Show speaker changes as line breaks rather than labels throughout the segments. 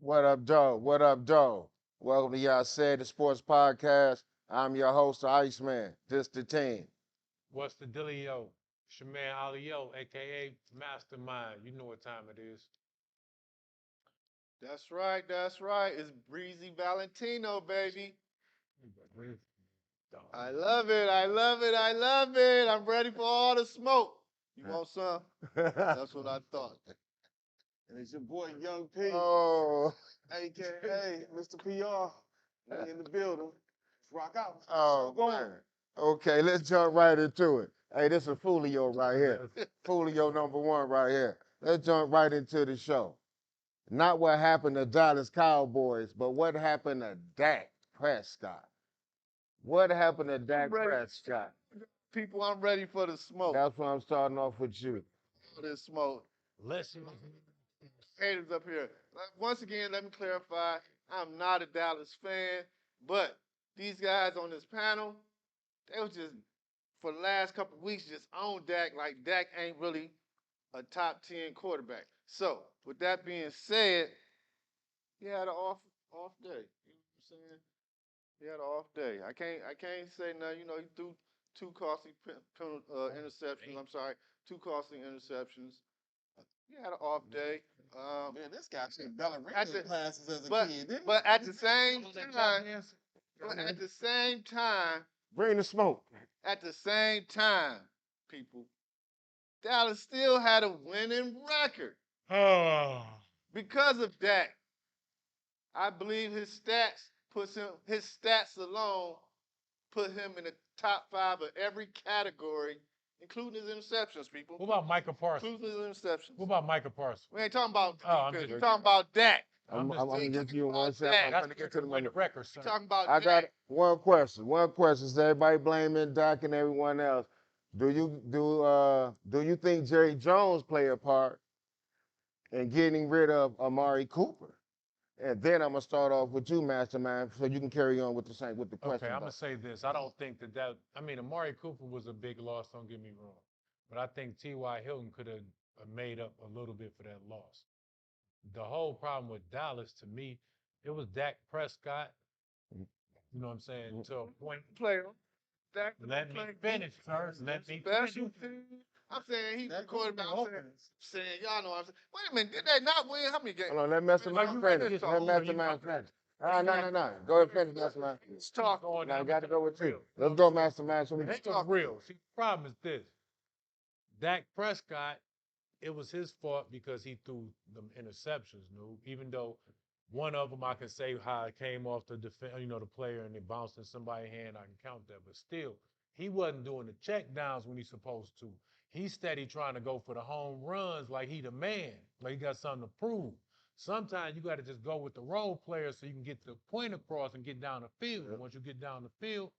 What up, Joe? What up, Joe? Welcome to Y'all Said the Sports Podcast. I'm your host, the Iceman. This the team.
What's the dealio? It's your man Alio, aka Mastermind. You know what time it is.
That's right. That's right. It's Breezy Valentino, baby. I love it. I love it. I love it. I'm ready for all the smoke. You want some? That's what I thought.
And it's your boy Young P,
Oh,
aka Mr. PR. We in the building. Let's rock out.
oh, man. Okay, let's jump right into it. Hey, this is Fulio right here. Fulio number one right here. Let's jump right into the show. Not what happened to Dallas Cowboys, but what happened to Dak Prescott. What happened to Dak
ready.
Prescott?
People, I'm ready for the smoke.
That's why I'm starting off with you.
For this smoke.
Listen,
Haters up here. Once again, let me clarify. I'm not a Dallas fan, but these guys on this panel, they was just, for the last couple of weeks, just on Dak like Dak ain't really a top 10 quarterback. So, with that being said, he had an off day. You know what I'm saying? He had an off day. I can't say nothing. You know, he threw two costly interceptions. I'm sorry, two costly interceptions. He had an off day.
Man, this guy took ballerina
At the-
classes as a
but
kid, didn't
but at the same
was that
time,
John Hanson?
but at the same time,
Bring the smoke.
at the same time, people, Dallas still had a winning record
Oh,
because of Dak. I believe his stats alone put him in the top 5 of every category, including his interceptions, people.
what about Micah Parsons?
Including his interceptions.
What about Micah Parsons?
We ain't talking about
Oh, I'm
defense.
just-
We're talking about Dak.
I'm
just
gonna
saying,
get to you in one
about
second.
Dak.
I'm
That's
gonna get to the
win the
money.
record,
We're
sir.
talking about
I got
Dak.
one question. One question. Is everybody blaming Dak and everyone else? Do you think Jerry Jones play a part in getting rid of Amari Cooper? And then I'm gonna start off with you, Mastermind, so you can carry on with the question.
Okay, I'm gonna say this. I don't think that. I mean, Amari Cooper was a big loss. Don't get me wrong, but I think T.Y. Hilton could have made up a little bit for that loss. The whole problem with Dallas, to me, it was Dak Prescott. You know what I'm saying? To a point.
Player. Dak
Let me finish, sir. Let me
special
finish.
team. I'm saying he's the
That
quarterback.
goes
I'm
to
saying, y'all know what I'm saying. Wait a minute, did they not win? How many games?
Hold on, let Mastermind
you
finish.
finish,
Let
talk.
Mastermind finish. No. Go ahead, finish, Mastermind.
Let's talk.
Going
Now I
down
got to go with you.
real.
Let's go, Mastermind. So we
Let's go real. See, the problem is this. Dak Prescott, it was his fault because he threw them interceptions, no? Even though one of them I can say how it came off the the player and it bounced in somebody's hand, I can count that. But still, he wasn't doing the check downs when he's supposed to. He's steady trying to go for the home runs like he the man, like he got something to prove. Sometimes you got to just go with the role player so you can get the point across and get down the field. And once you get down the field,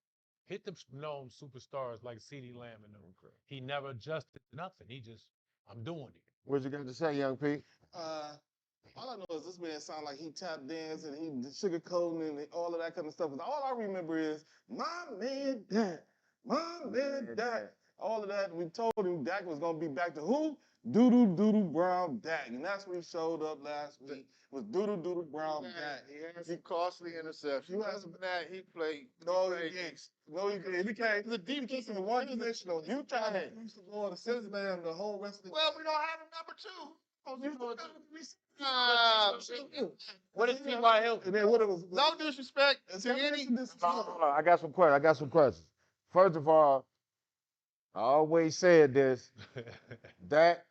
hit the known superstars like CeeDee Lamb and them. He never adjusted nothing. He just, I'm doing it.
What you got to say, Young P?
all I know is this man sound like he tap dance and he sugarcoating and all of that kind of stuff. All I remember is my man Dak, my man Dak. All of that. We told him Dak was gonna be back to who? Doodle Brown Dak, and that's what he showed up last week. Was Doodle Brown Dak.
He had some costly interceptions.
You had
Other than that, he played.
No, he didn't. No, he didn't. He became the defense in one dimensional. You trying to use the ball to send man the whole rest of the
Well, we don't have a number 2.
What is T.Y. Hilton?
And then what it was?
No disrespect to any.
Hold on, I got some questions. First of all, I always said this. Dak,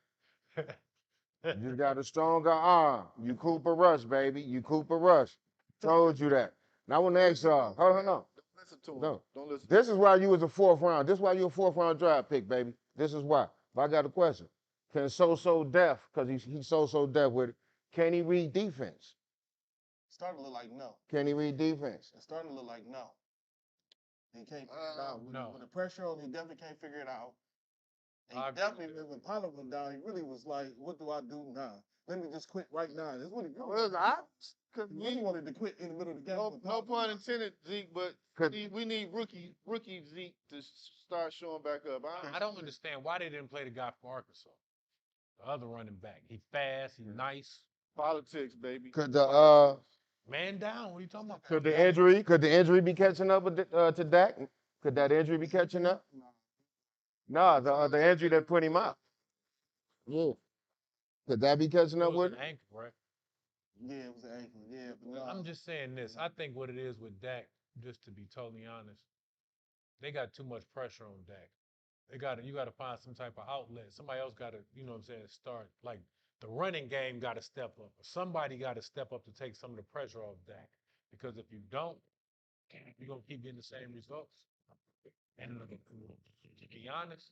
you got a stronger arm. You Cooper Rush, baby. You Cooper Rush. Told you that. Now I want to ask y'all. Hold on.
Don't listen to him.
No.
Don't listen.
This is why you was a 4th round. This is why you a 4th round draft pick, baby. This is why. But I got a question. Can so deaf, because he's so deaf with it, can he read defense?
Starting to look like no.
Can he read defense?
It's starting to look like no. He can't figure it out.
No.
With the pressure on, he definitely can't figure it out. And
I
he
agree.
definitely, when Pollard went down, he really was like, what do I do now? Let me just quit right now. That's what he
Well, because
He really wanted to quit in the middle of the game.
no pun intended, Zeke, but
Could-
we need rookie Zeke to start showing back up.
I don't understand why they didn't play the guy for Arkansas. The other running back. He fast, he nice.
Politics, baby.
Could the
Man down. What are you talking about?
could the injury be catching up with to Dak? Could that injury be catching up? No, the injury that put him out. Yeah. Could that be catching
It
up
was
with
an
him?
ankle, right?
Yeah, it was an ankle. Yeah, but no.
I'm just saying this. I think what it is with Dak, just to be totally honest, they got too much pressure on Dak. You gotta find some type of outlet. Somebody else gotta, you know what I'm saying, start like the running game gotta step up. Somebody gotta step up to take some of the pressure off Dak. Because if you don't, you're gonna keep getting the same results. And to be honest,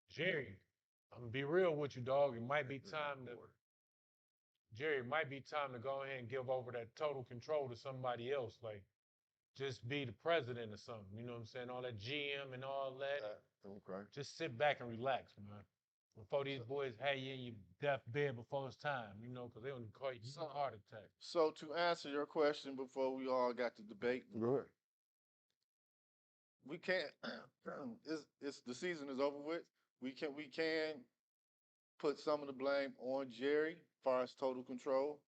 Jerry, I'm gonna be real with you, dog. Jerry, it might be time to go ahead and give over that total control to somebody else. Like, just be the president or something. You know what I'm saying? All that GM and all that.
Okay.
Just sit back and relax, man. Before these boys had you in your death bed before it's time, you know, because they don't call you a heart attack.
So to answer your question before we all got to debate,
Go ahead.
we can't. It's the season is over with. We can put some of the blame on Jerry as far as total control,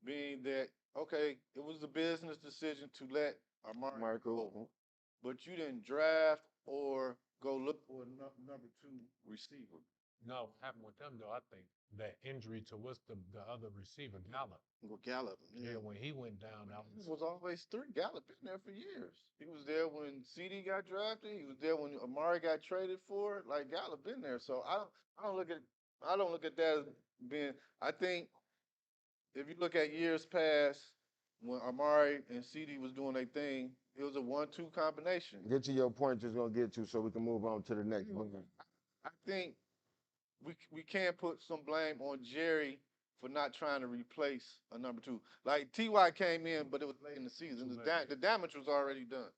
being that okay, it was a business decision to let Amari go,
Michael.
but you didn't draft or go look for a number two receiver.
No, what happened with them though, I think that injury to what's the other receiver, Gallup.
Well, Gallup.
Yeah, when he went down, that
It was always three. Gallup been there for years. He was there when CD got drafted. He was there when Amari got traded for it. Like Gallup been there. So I don't look at that as being. I think if you look at years past when Amari and CD was doing their thing, it was a 1-2 combination.
Get to your point, just gonna get to so we can move on to the next one.
I think we can't put some blame on Jerry for not trying to replace a number two. Like Ty came in, but it was late in the season. The damage was already done.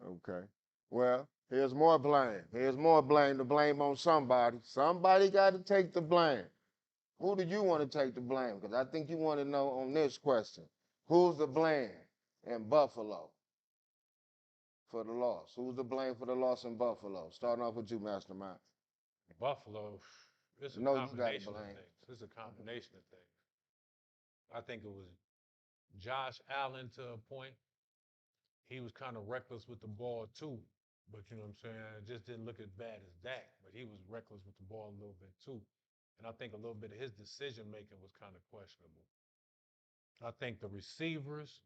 Okay. Well, here's more blame. Here's more blame to blame on somebody. Somebody got to take the blame. Who do you want to take the blame? Because I think you want to know on this question. Who's the blame in Buffalo for the loss? Who's the blame for the loss in Buffalo? Starting off with you, Mastermind.
Buffalo, it's a
No, you gotta
combination of
blame.
things. It's a combination of things. I think it was Josh Allen to a point. He was kind of reckless with the ball too. But you know what I'm saying? It just didn't look as bad as Dak, but he was reckless with the ball a little bit too. And I think a little bit of his decision making was kind of questionable. I think the receivers,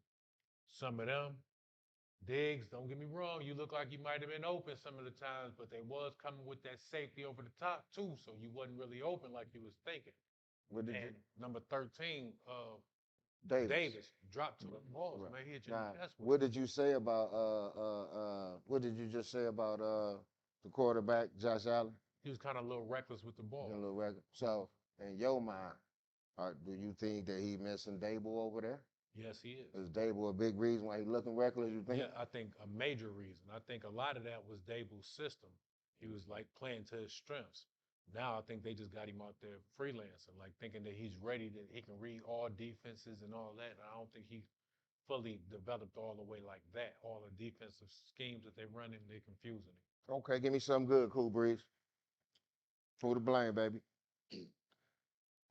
some of them, Diggs, don't get me wrong, you look like you might have been open some of the times, but they was coming with that safety over the top too, so you wasn't really open like you was thinking.
What did
And number 13,
Davis.
dropped to the balls,
Right.
man. He hit you
Now,
in the chest with
what
it.
did you say about what did you just say about the quarterback, Josh Allen?
He was kind of a little reckless with the
A
ball.
little record. So, in your mind, do you think that he missing Dable over there?
Yes, he is.
Is Dable a big reason why he looking reckless, you think?
Yeah, I think a major reason. I think a lot of that was Dable's system. He was like playing to his strengths. Now I think they just got him out there freelancing, like thinking that he's ready, that he can read all defenses and all that. And I don't think he fully developed all the way like that. All the defensive schemes that they run in, they're confusing him.
Okay, give me something good, Cool Breeze. Who to blame, baby?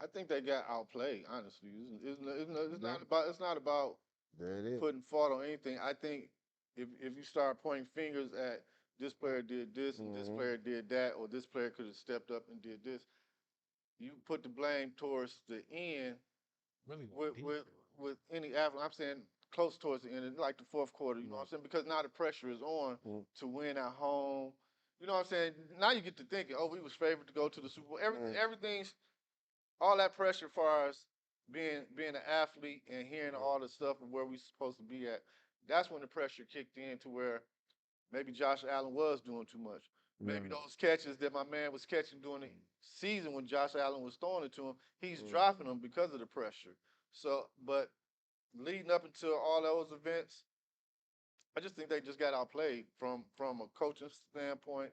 I think they got outplayed. Honestly, it's not about
There it is.
putting fault on anything. I think if you start pointing fingers at this player did this and this player did that, or this player could have stepped up and did this, you put the blame towards the end
Really,
with any athlete. I'm saying close towards the end, like the fourth quarter. You know what I'm saying? Because now the pressure is on to win at home. You know what I'm saying? Now you get to thinking, oh, we was favored to go to the Super Bowl. Everything's all that pressure as far as being an athlete and hearing all the stuff of where we supposed to be at. That's when the pressure kicked in to where maybe Josh Allen was doing too much. Maybe those catches that my man was catching during the season when Josh Allen was throwing it to him, he's dropping them because of the pressure. So, but leading up until all those events, I just think they just got outplayed from a coaching standpoint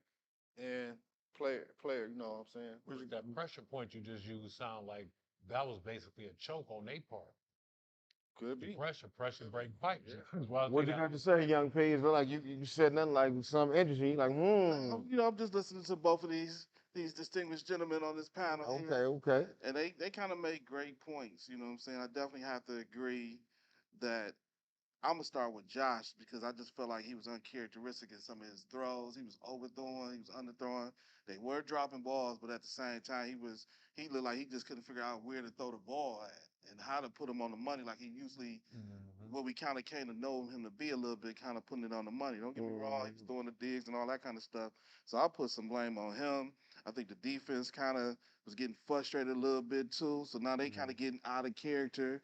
and player. You know what I'm saying?
Which that pressure point you just used sound like that was basically a choke on their part.
Could
The
be.
pressure break pipes. Well,
What you got to say, young P? It's like you said nothing like something interesting. You like,
You know, I'm just listening to both of these these distinguished gentlemen on this panel
Okay,
here,
okay.
and they kind of make great points. You know what I'm saying? I definitely have to agree that I'm gonna start with Josh because I just felt like he was uncharacteristic in some of his throws. He was overthrowing, he was underthrowing. They were dropping balls, but at the same time, he looked like he just couldn't figure out where to throw the ball at and how to put him on the money like he usually what we kind of came to know him to be a little bit, kind of putting it on the money. Don't get me wrong, he was throwing the digs and all that kind of stuff. So I'll put some blame on him. I think the defense kind of was getting frustrated a little bit too. So now they kind of getting out of character.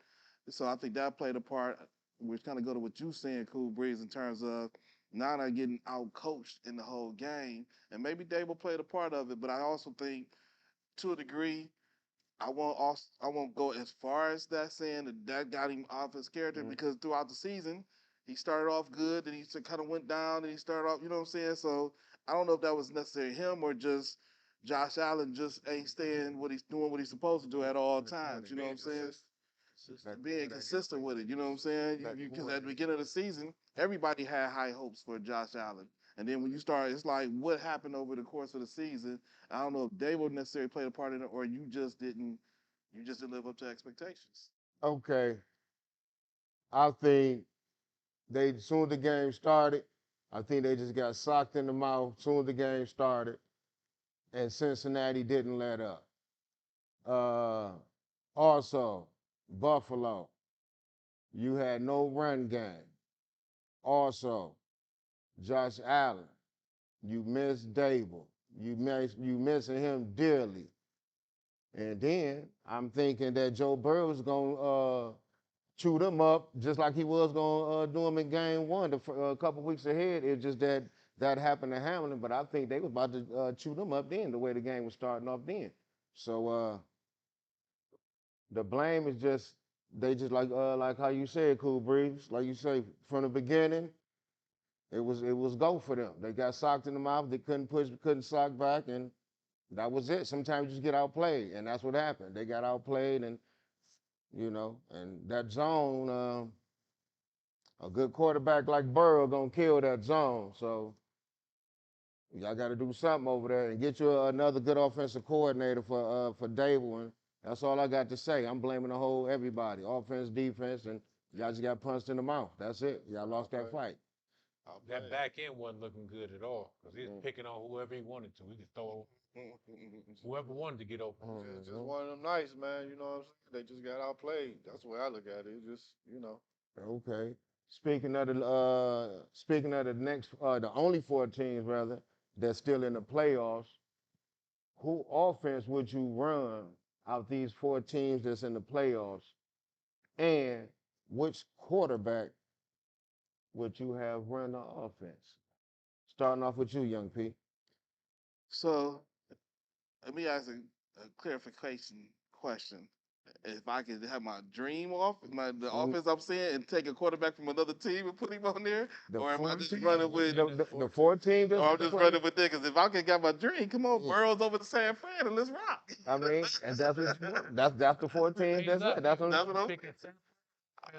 So I think that played a part, which kind of go to what you saying, Cool Breeze, in terms of now they're getting out coached in the whole game. And maybe Dable played a part of it, but I also think to a degree, I won't go as far as that saying that got him off his character because throughout the season he started off good, then he kind of went down, and he started off, you know what I'm saying? So I don't know if that was necessarily him or just Josh Allen just ain't staying what he's doing what he's supposed to do at all times. You know what I'm saying? Being consistent with it. You know what I'm saying? Because at the beginning of the season, everybody had high hopes for Josh Allen. And then when you start, it's like, what happened over the course of the season? I don't know if Dable necessarily played a part in it, or you just didn't live up to expectations.
Okay. I think they soon as the game started, I think they just got socked in the mouth soon as the game started, and Cincinnati didn't let up. Uh, Also, Buffalo, you had no run game. Also, Josh Allen, you miss Dable. You missing him dearly. And then I'm thinking that Joe Burrow's gonna chew them up just like he was gonna do them in game one a couple weeks ahead. It's just that that happened to Hamlin, but I think they was about to chew them up then the way the game was starting off then. So the blame is just they just like how you said, Cool Breeze, like you say from the beginning. It was go for them. They got socked in the mouth. They couldn't sock back, and that was it. Sometimes you just get outplayed, and that's what happened. They got outplayed, and and that zone. A good quarterback like Burrow gonna kill that zone. So y'all got to do something over there and get you another good offensive coordinator for Dable. And that's all I got to say. I'm blaming the whole everybody, offense, defense, and y'all just got punched in the mouth. That's it. Y'all lost that fight.
That back end wasn't looking good at all because he was picking on whoever he wanted to. He could throw whoever wanted to get open.
Just one of them nights, man. You know what I'm saying? They just got outplayed. That's the way I look at it. It's just,
Okay. Speaking of the next, the only four teams rather that's still in the playoffs. Who offense would you run out these four teams that's in the playoffs, and which quarterback would you have run the offense? Starting off with you, Young P.
So let me ask a clarification question. If I could have my dream the offense I'm seeing, and take a quarterback from another team and put him on there,
The
or am I
four
just
teams,
running with,
the four teams that's
or I'm
in the
just
playoffs.
running with that? Because if I could get my dream, come on, Burrow's over to San Fran and let's rock.
I mean, and that's what that's the four teams. That's it. That's what
That's what I'm
Picking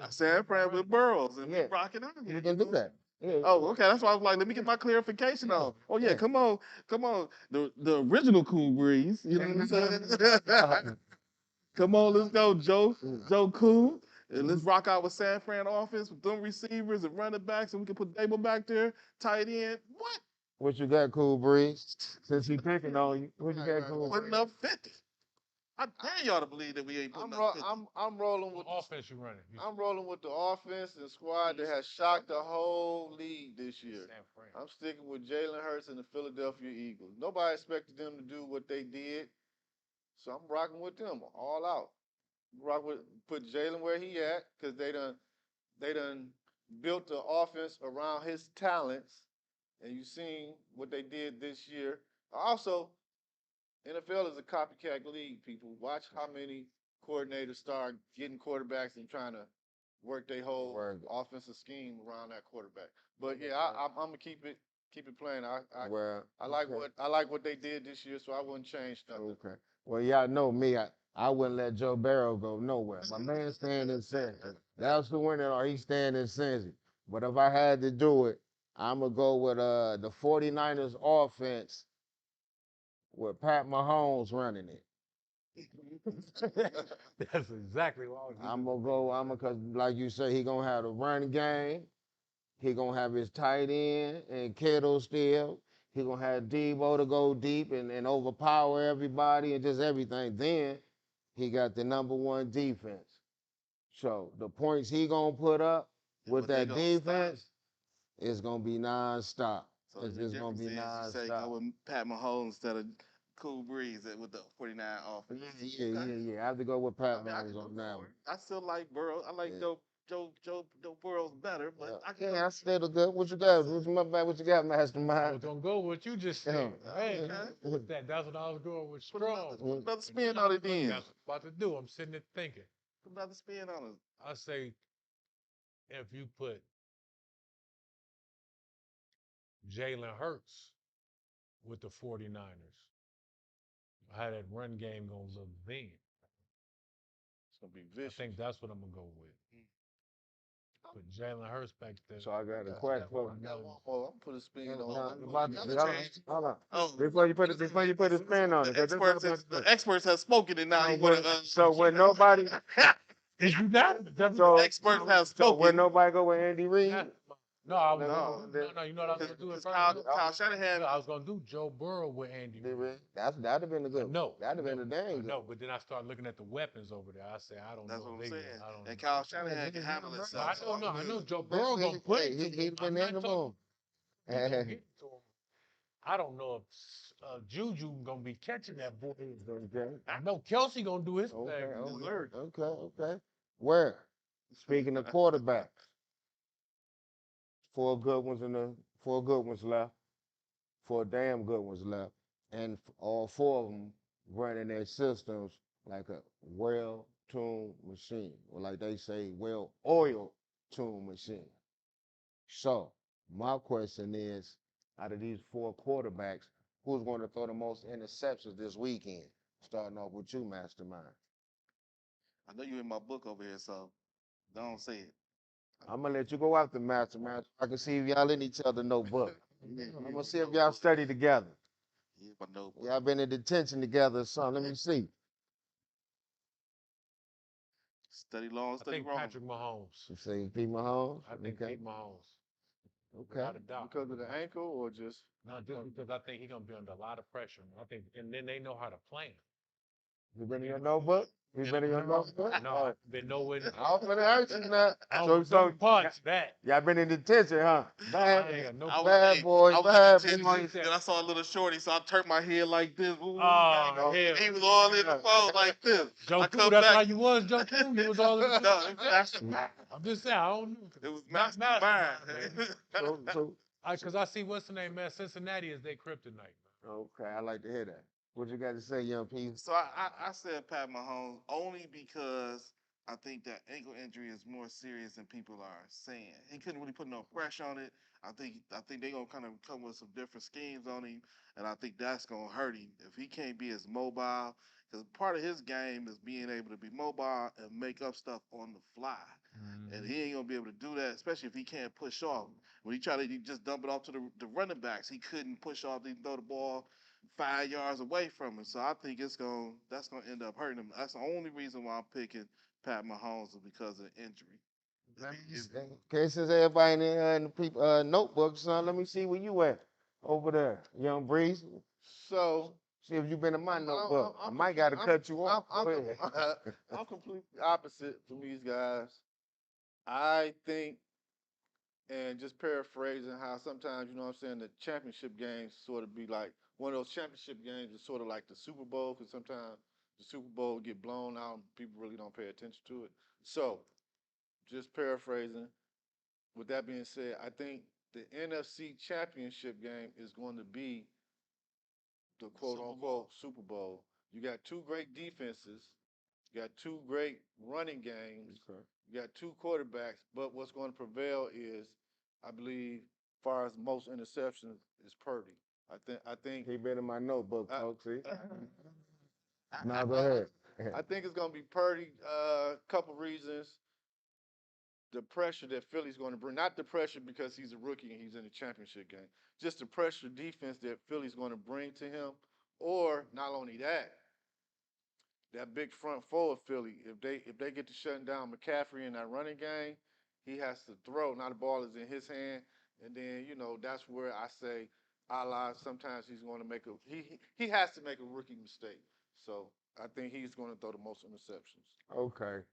San Fran with Burrows and we
Yeah.
rocking out here.
You can do that. Yeah.
Oh, okay. That's why I was like, let me get my clarification on. Oh yeah,
Yeah.
come on. The original Cool Breeze. You know what I'm saying? Come on, let's go, Joe Cool. And let's rock out with San Fran offense with them receivers and running backs, and we can put Dable back there, tight end. What?
What you got, Cool Breeze? Since he picking on you, what you got, Cool
Putting
Breeze?
up 50. I dare y'all to believe that we ain't putting up 50.
I'm rolling with
offense you running.
I'm rolling with the offense and squad that has shocked the whole league this year.
San Fran.
I'm sticking with Jalen Hurts and the Philadelphia Eagles. Nobody expected them to do what they did, so I'm rocking with them all out. Put Jalen where he at because they done built the offense around his talents, and you seen what they did this year. Also, NFL is a copycat league. People watch how many coordinators start getting quarterbacks and trying to work their whole offensive scheme around that quarterback. But yeah, I'm gonna keep it playing. I like what they did this year, so I wouldn't change nothing.
Okay. Well, y'all know me. I wouldn't let Joe Barrow go nowhere. My man staying in Cincy. That's the winner, or he's staying in Cincy. But if I had to do it, I'm going to go with the 49ers offense with Pat Mahomes running it.
That's exactly what I was
I'm gonna go. Cause like you say, he gonna have the run game. He gonna have his tight end and Kittle still. He gonna have Debo to go deep and overpower everybody and just everything. Then he got the number one defense. So the points he gonna put up with
But they
that
gonna
defense is gonna be nonstop.
So
It's
the
just gonna
difference
be
is you say
nonstop.
go with Pat Mahomes instead of Cool Breeze with the 49 offense.
Yeah. I have to go with Pat
I mean, I
Mahomes
can
on
go
that
for
one.
it. I still like Burrow. I like
Yeah.
Joe Burrow's better, but I can
Yeah,
go.
I still good. What you got? What you got,
I was
Mastermind?
gonna go with what you just said. Hey,
Okay.
with that, that's what I was going with.
Put
Strong.
another spin on it then.
That's what I'm about to do. I'm sitting there thinking.
Put another spin on it.
I say, if you put Jalen Hurts with the 49ers, how that run game gonna look then?
It's gonna be
I
vicious.
think that's what I'm gonna go with. Put Jalen Hurts back there.
So I got a question for
I
you.
got one more. I'm put a spin on
Hold on.
Oh,
Before you put a spin on it, 'cause
the experts have spoken, and now you want to.
so when nobody,
Is you not?
so,
Experts have
so when
spoken.
nobody go with Andy Reid,
No, I was
No.
no. You know what I was gonna do at first?
Kyle Shanahan.
No, I was gonna do Joe Burrow with Andy Reid.
that'd have been a good.
No,
That'd have been a dang good.
No, but then I started looking at the weapons over there. I said, I don't
That's
know.
what I'm
if they-
saying.
I don't
And
know.
Kyle Shanahan can handle
I
himself.
don't know. I know Joe Burrow gonna put it to him.
He'd
I'm
been
not
in the
talking-
room.
he gonna get it to him. I don't know if Juju gonna be catching that boy.
Okay.
I know Kelsey gonna do his
Okay.
thing.
Okay. Where? Speaking of quarterbacks, four good ones left, four damn good ones left, and all four of them running their systems like a well-tuned machine, or like they say, well-oiled tuned machine. So my question is, out of these four quarterbacks, who's going to throw the most interceptions this weekend? Starting off with you, Mastermind.
I know you in my book over here, so don't say it.
I'm gonna let you go after Mastermind. So I can see if y'all in each other notebook. I'm gonna see if y'all study together.
Yeah, my notebook.
Y'all been in detention together or something. Let me see.
Study long,
I
study
think
wrong.
Patrick Mahomes.
You say Pete Mahomes?
I think
Okay.
Pete Mahomes.
Okay.
Without a doubt.
because of the ankle or just
Not just because I think he's gonna be under a lot of pressure. I think, and then they know how to play him.
You been in your notebook? You been in your notebook?
No, I've been nowhere.
I'm finna ask you now.
So parts that.
Y'all been in detention, huh?
I ain't got no
Bad boy, bad boy.
Then I saw a little shorty, so I turned my head like this. Ooh,
Oh, hell.
he was all in the phone like this.
Joe
I
Cool,
come
that's
back.
how you was, Joe Cool. You was all in the
No,
I'm just saying, I don't know.
it was
Not
mastermind.
So,
Because I see what's the name, man. Cincinnati is their kryptonite.
okay, I like to hear that. What you got to say, young people?
So I said Pat Mahomes only because I think that ankle injury is more serious than people are saying. He couldn't really put no pressure on it. I think they're gonna kind of come with some different schemes on him, and I think that's gonna hurt him if he can't be as mobile. Because part of his game is being able to be mobile and make up stuff on the fly. And he ain't gonna be able to do that, especially if he can't push off. When he tried to just dump it off to the running backs, he couldn't push off. He throw the ball 5 yards away from him. So I think that's gonna end up hurting him. That's the only reason why I'm picking Pat Mahomes is because of the injury.
Okay, since everybody in the people notebook, son, let me see where you at over there, young Breeze.
so.
See if you been in my notebook. I might got to cut you off. Go ahead.
I'm completely opposite from these guys. I think, and just paraphrasing how sometimes, you know what I'm saying, the championship games sort of be like one of those championship games is sort of like the Super Bowl because sometimes the Super Bowl get blown out and people really don't pay attention to it. So, just paraphrasing, with that being said, I think the NFC championship game is going to be the quote unquote Super Bowl. You got two great defenses. You got two great running games.
Okay.
You got two quarterbacks. But what's going to prevail is, I believe, as far as most interceptions, is Purdy. I think
He been in my notebook,
I-
folks. See? Now go ahead.
I think it's going to be Purdy. Couple reasons. The pressure that Philly's going to bring, not the pressure because he's a rookie and he's in the championship game, just the pressure defense that Philly's going to bring to him Or not only that, that big front four of Philly, if they get to shutting down McCaffrey in that running game, he has to throw. Now the ball is in his hand, and then that's where I say, a la, sometimes he's going to make he has to make a rookie mistake. So I think he's going to throw the most interceptions.
Okay.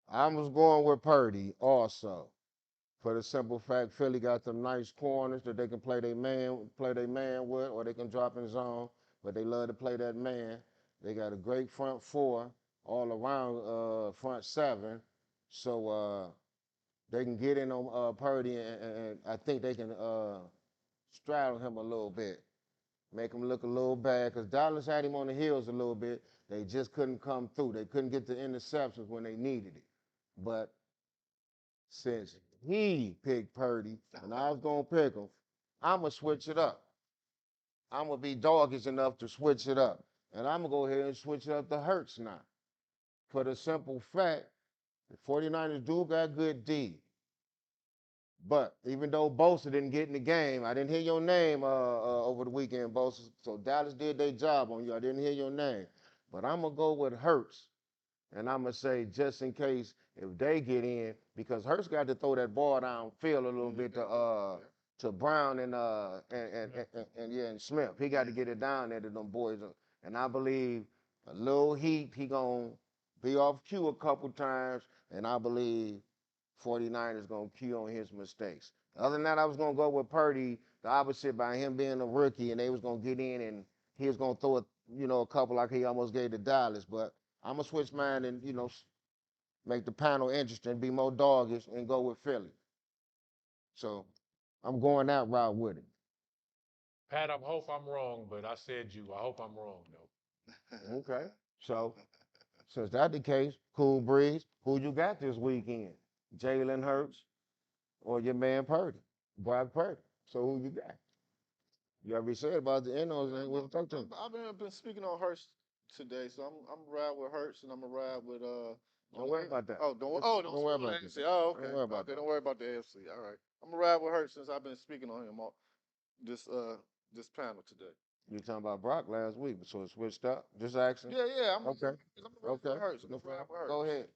I was going with Purdy also. For the simple fact, Philly got them nice corners that they can play their man with, or they can drop in zone. But they love to play that man. They got a great front four all around front seven, so they can get in on Purdy, and I think they can straddle him a little bit, make him look a little bad. Because Dallas had him on the heels a little bit. They just couldn't come through. They couldn't get the interceptions when they needed it. But since he picked Purdy and I was gonna pick him, I'ma switch it up. I'm gonna be doggish enough to switch it up. And I'm gonna go ahead and switch it up to Hurts now. For the simple fact, the 49ers do got good D. But even though Bosa didn't get in the game, I didn't hear your name over the weekend, Bosa. So Dallas did their job on you. I didn't hear your name. But I'm gonna go with Hurts. And I'm gonna say just in case if they get in, because Hurts got to throw that ball downfield a little bit to Brown and Smith. He got to get it down there to them boys. And I believe a little heat, he gonna be off cue a couple times, and I believe 49ers gonna cue on his mistakes. Other than that, I was gonna go with Purdy, the opposite by him being a rookie, and they was gonna get in and he was gonna throw a couple like he almost gave to Dallas, but I'm gonna switch mine and make the panel interesting, be more doggish, and go with Philly. So I'm going that route with it.
Pat, I hope I'm wrong, but I said you. I hope I'm wrong though.
Okay. So since that's the case, Cool Breeze, who you got this weekend? Jalen Hurts or your man Purdy, Brock Purdy. So who you got? You already said about the Enos, and we'll talk to him.
I've been speaking on Hurts today, so I'm gonna ride with Hurts, and I'm gonna ride with
Don't worry about that.
Don't
worry
speak on
about
the
that.
AFC. Oh, okay.
Don't worry about
Okay,
that.
don't worry about the AFC. All right. I'm gonna ride with Hurts since I've been speaking on him all this panel today.
You were talking about Brock last week, so it switched up. Just asking.
Yeah. I'm
Okay.
I'm gonna ride
Okay.
with Hurts. I'm
No
gonna ride
problem.
with
Go
Hurts.
ahead.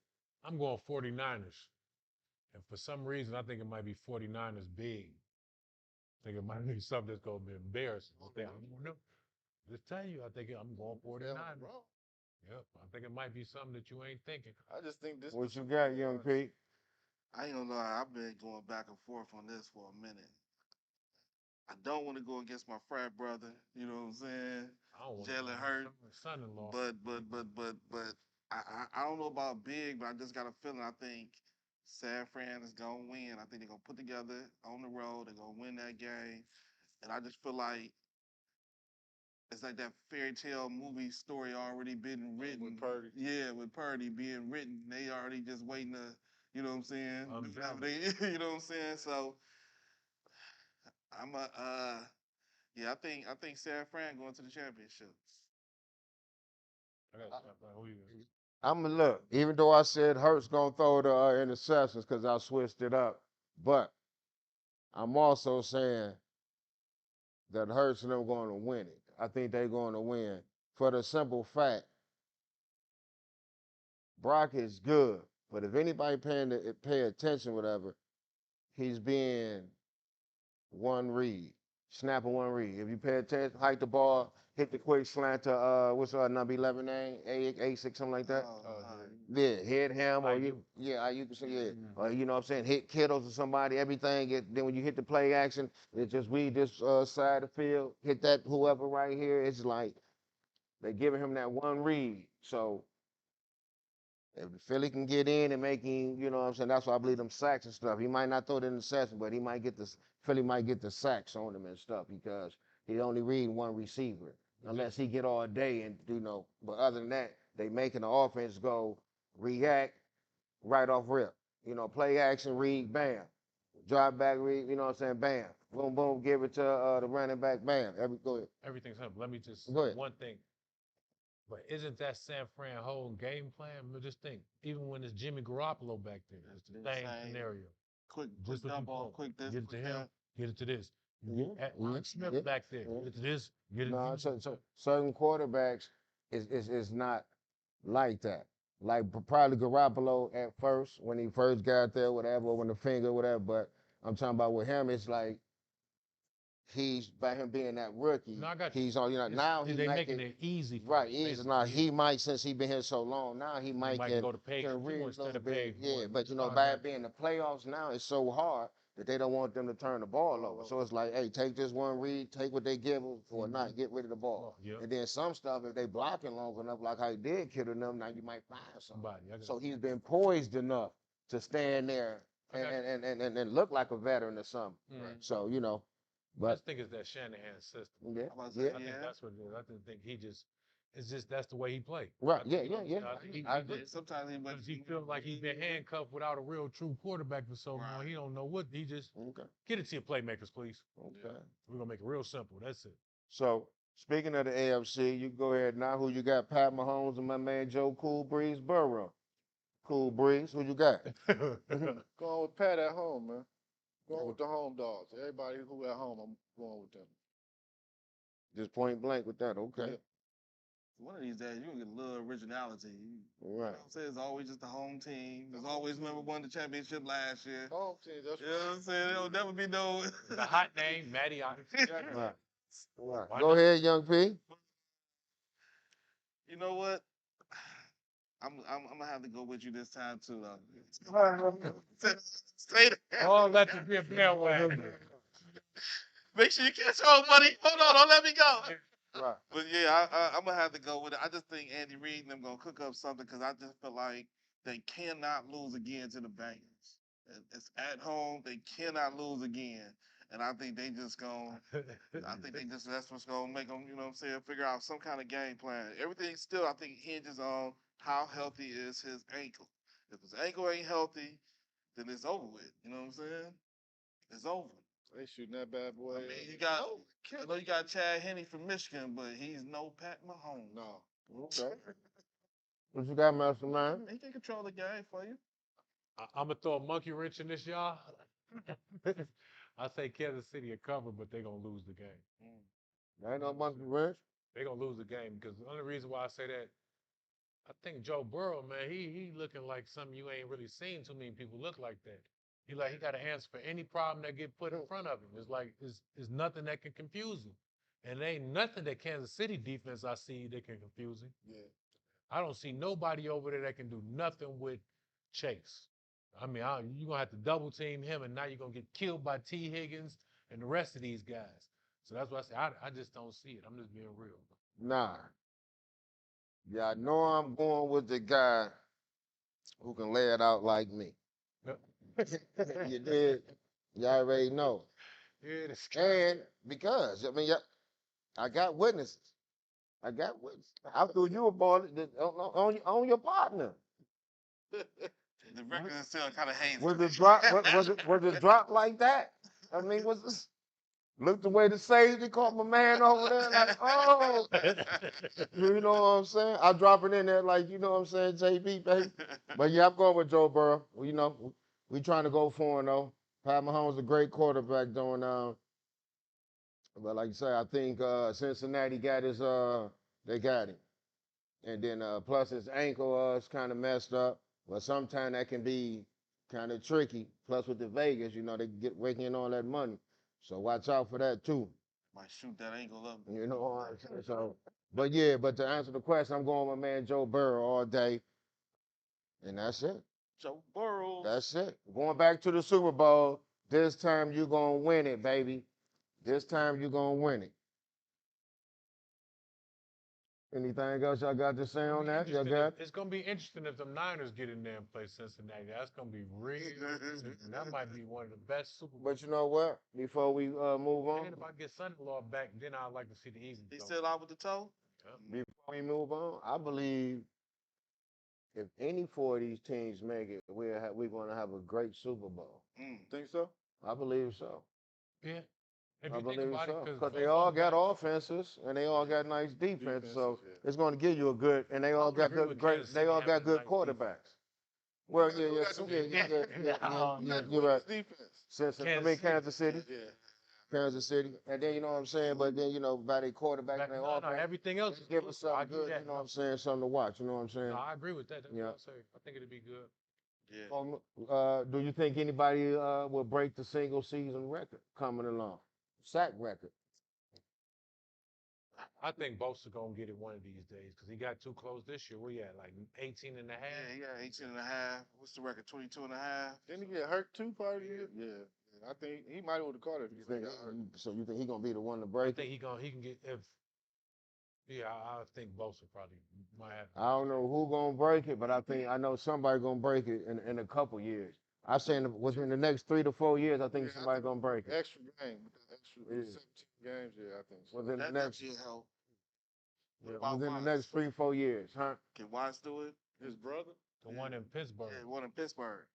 I'm going 49ers. And for some reason, I think it might be 49ers big. I think it might be something that's going to be embarrassing. I don't know. Just tell you, I think I'm going 49ers. Yep. I think it might be something that you ain't thinking.
I just think this.
What you got, Young Pete?
I ain't gonna lie, I've been going back and forth on this for a minute. I don't want to go against my frat brother, you know what I'm saying?
I don't want
Jalen Hurts.
son-in-law.
But I don't know about big, but I just got a feeling. I think San Fran is gonna win. I think they're gonna put together on the road. They're gonna win that game, and I just feel like it's like that fairy tale movie story already been written.
With Purdy.
Yeah, with Purdy being written, they already just waiting to, you know what I'm saying? Do whatever you know what I'm saying? So I'm a yeah, I think San Fran going to the championship.
I'm gonna look. Even though I said Hurts gonna throw the interceptions because I switched it up, but I'm also saying that Hurts and them going to win it. I think they're going to win for the simple fact Brock is good, but if anybody pay attention, whatever, he's being one read, snapping one read. If you pay attention, hike the ball, hit the quick slant to what's our number 11 name, A6, something like that. Yeah, hit him or you can say yeah, or you know what I'm saying, hit Kittles or somebody. Everything. Then when you hit the play action, it just read this side of the field, hit that whoever right here. It's like they giving him that one read. So if the Philly can get in and make him, you know what I'm saying, that's why I believe them sacks and stuff. He might not throw the interception, but he might get the Philly might get the sacks on him and stuff because he only read one receiver unless he get all day and But other than that, they making the offense go react right off rip. Play action, read, bam. Drop back, read, you know what I'm saying, bam. Boom, boom, give it to the running back, bam. Go ahead.
Everything's simple. Let me just
Go ahead.
one thing. But isn't that San Fran whole game plan? Just think, even when it's Jimmy Garoppolo back there, it's the same scenario.
Quick
Just what
dump
you
off,
want.
quick this,
Get it to
quick
him,
that.
get it to this. Alex Smith back there. It's this. Get it.
No, so certain quarterbacks is not like that. Like probably Garoppolo at first when he first got there, whatever, when the finger, whatever. But I'm talking about with him, it's like he's by him being that rookie.
No, I got you.
He's on, now he
they
making
it easy.
right, easy. Now he might, since he been here so long, now he might
go to page
can
2
read a
instead
little
of
bit.
page
Yeah,
1.
but by it being the playoffs now, it's so hard that they don't want them to turn the ball over. So it's like, hey, take this one read, take what they give them or not, get rid of the ball.
Yep.
And then some stuff, if they blocking long enough, like how he did kill them, now you might find somebody. So he's been poised enough to stand there and look like a veteran or something. So
I just think it's that Shanahan system.
Yeah,
I think that's what it is. I just think it's just that's the way he played.
Right.
I agree. Sometimes he feels like he's been handcuffed without a real true quarterback for so long. He don't know what he just get it to your playmakers, please.
Okay.
We're gonna make it real simple. That's it.
So speaking of the AFC, you go ahead now. Who you got? Pat Mahomes and my man Joe Cool Breeze Burrow. Cool Breeze, who you got?
Going with Pat at home, man. Going with the home dogs. Everybody who at home, I'm going with them.
Just point blank with that. Okay.
Yeah.
One of these days, you're going to get a little originality.
Right.
You know what I'm saying? It's always just the home team. There's always whoever won the championship last year.
Home team, that's
You know what I'm saying? There'll never be no...
The hot name, Matty Ice.
Right. Go ahead, Young P.
You know what? I'm gonna have to go with you this time too, though. Stay there.
Oh, let you be a bandwagon.
Make sure you catch hold, buddy. Hold on, don't let me go.
Right.
But yeah, I'm gonna have to go with it. I just think Andy Reid and them gonna cook up something because I just feel like they cannot lose again to the Bengals. It's at home. They cannot lose again. And I think they just gonna, that's what's gonna make them, you know what I'm saying, figure out some kind of game plan. Everything still, I think, hinges on how healthy is his ankle. If his ankle ain't healthy, then it's over with. You know what I'm saying? It's over.
They shooting that bad boy.
I mean, I know you got Chad Henne from Michigan, but he's no Pat Mahomes.
No.
Okay. What you got, Master Man?
He can control the game for you.
I'm gonna throw a monkey wrench in this, y'all. I say Kansas City will cover, but they're gonna lose the game.
There ain't no monkey wrench.
They're gonna lose the game because the only reason why I say that, I think Joe Burrow, man, he looking like something you ain't really seen too many people look like that. He got an answer for any problem that get put in front of him. It's like it's nothing that can confuse him, and there ain't nothing that Kansas City defense I see that can confuse him.
Yeah.
I don't see nobody over there that can do nothing with Chase. I mean, you're going to have to double team him, and now you're going to get killed by T. Higgins and the rest of these guys. So that's why I say I just don't see it. I'm just being real.
Nah. Yeah, I know I'm going with the guy who can lay it out like me. You did. You already know.
Yeah,
And because, I mean, I got witnesses. I threw you a ball on your partner.
The record is still kind of hazy.
Was it drop? Was it drop like that? I mean, was this? Look the way the safety caught my man over there. Like, oh, you know what I'm saying? I drop it in there like, you know what I'm saying, JB, baby. But yeah, I'm going with Joe Burrow. You know, we trying to go for him though. Pat Mahomes is a great quarterback doing. But like you say, I think Cincinnati got they got him, and then plus his ankle is kind of messed up. But sometimes that can be kind of tricky. Plus with the Vegas, you know, they get raking in all that money. So watch out for that too.
Might shoot that ankle up.
You know what I'm saying? So, but to answer the question, I'm going with my man Joe Burrow all day. And that's it.
Joe Burrow.
That's it. Going back to the Super Bowl, this time you're going to win it, baby. This time you're going to win it. Anything else y'all got to say on that? Y'all got?
It's going to be interesting if the Niners get in there and play Cincinnati. That's going to be real. And that might be one of the best Super Bowls.
But you know what? Before we move on.
And if I get son-in-law back, then I'd like to see the Eagles.
He still out with the toe?
Yeah. Before we move on, I believe if any four of these teams make it, we're going to have a great Super Bowl.
Think so?
I believe so.
Yeah.
I believe so. Because they all got offenses and they all got nice defense. So it's going to give you a good, and they all got good quarterbacks. Well, yeah, you're right.
Defense.
Kansas City. Kansas City, and then you know what I'm saying. But then by their quarterback and their offense,
everything else is
give
good.
us
I
something
give you
good.
that.
You know what I'm saying? Something to watch. You know what I'm saying?
No, I agree with that. That's
Yeah.
what I say. I think it'd be good.
Yeah.
Do you think anybody will break the single season record coming along? Sack record.
I think Bosa gonna get it one of these days because he got too close this year. Where you at, like 18 and a half?
Yeah, he got 18 and a half. What's the record? 22 and a half.
Didn't he get hurt too part of the year? Yeah. I think he might have caught it if he
You think,
got hurt.
so you think he gonna be the one to
I
break
think
it?
he can get if. Yeah, I think Bosa probably might have.
I don't know who gonna break it, but I know somebody gonna break it in a couple years. I saying within the next 3 to 4 years, I think somebody gonna break it.
Extra game, extra
Yeah.
17 games. Yeah, I think so.
Within the
That
next,
definitely help.
within the next 3 4 years, huh?
Can Watts do it?
His brother.
The one in Pittsburgh.
Yeah, one in Pittsburgh.